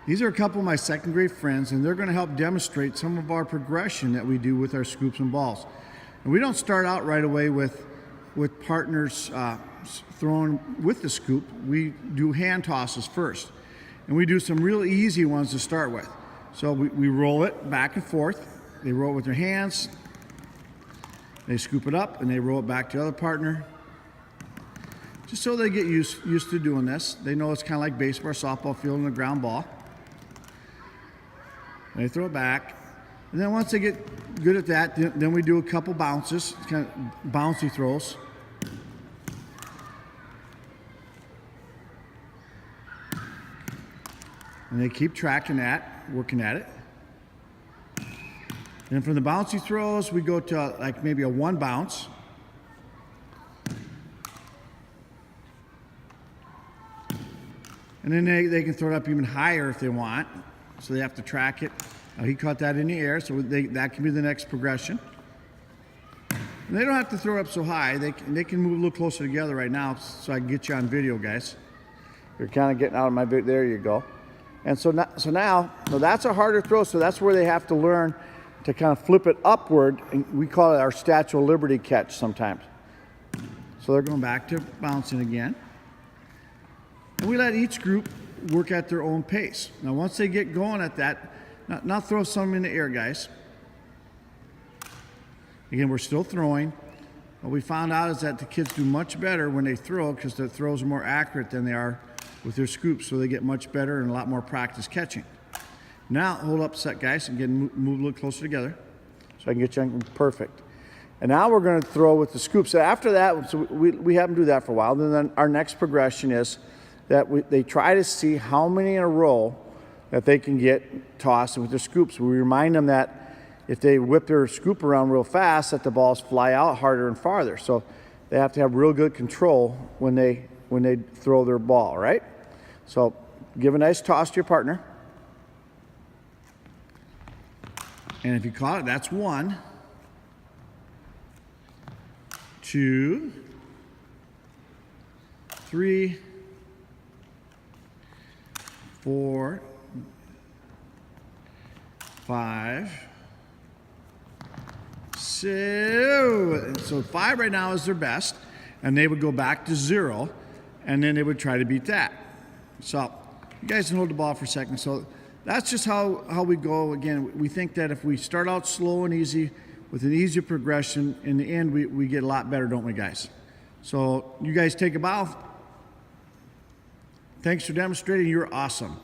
These are a couple of my second grade friends, and they're going to help demonstrate some of our progression that we do with our scoops and balls. And we don't start out right away with partners throwing with the scoop. We do hand tosses first. And we do some real easy ones to start with. So we roll it back and forth. They roll it with their hands. They scoop it up and they roll it back to the other partner. Just so they get used to doing this. They know it's kind of like baseball or softball field and a ground ball. And they throw it back. And then once they get good at that, then we do a couple bounces, kind of bouncy throws. And they keep tracking that, working at it. And from the bouncy throws, we go to like maybe a one bounce. And then they can throw it up even higher if they want. So they have to track it. He caught that in the air, so that can be the next progression. And they don't have to throw it up so high. They can move a little closer together right now so I can get you on video, guys. You're kind of getting out of my video. There you go. And so now that's a harder throw, so that's where they have to learn to kind of flip it upward, and we call it our Statue of Liberty catch sometimes. So they're going back to bouncing again. And we let each group work at their own pace. Now once they get going at that, now throw some in the air, guys. Again, we're still throwing. What we found out is that the kids do much better when they throw because their throws are more accurate than they are with their scoops, so they get much better and a lot more practice catching. Now, hold up a sec, guys, and move a little closer together so I can get you on perfect. And now we're going to throw with the scoops. So after that, so we have them do that for a while. Then our next progression is that they try to see how many in a row that they can get tossed with their scoops. We remind them that if they whip their scoop around real fast, that the balls fly out harder and farther. So they have to have real good control when they throw their ball, right? So give a nice toss to your partner. And if you caught it, that's 1, 2, 3, 4, 5, 6. So 5 right now is their best, and they would go back to 0, and then they would try to beat that. So you guys can hold the ball for a second. So that's just how we go. Again, we think that if we start out slow and easy with an easier progression, in the end we get a lot better, don't we, guys? So you guys take a bow. Thanks for demonstrating. You're awesome.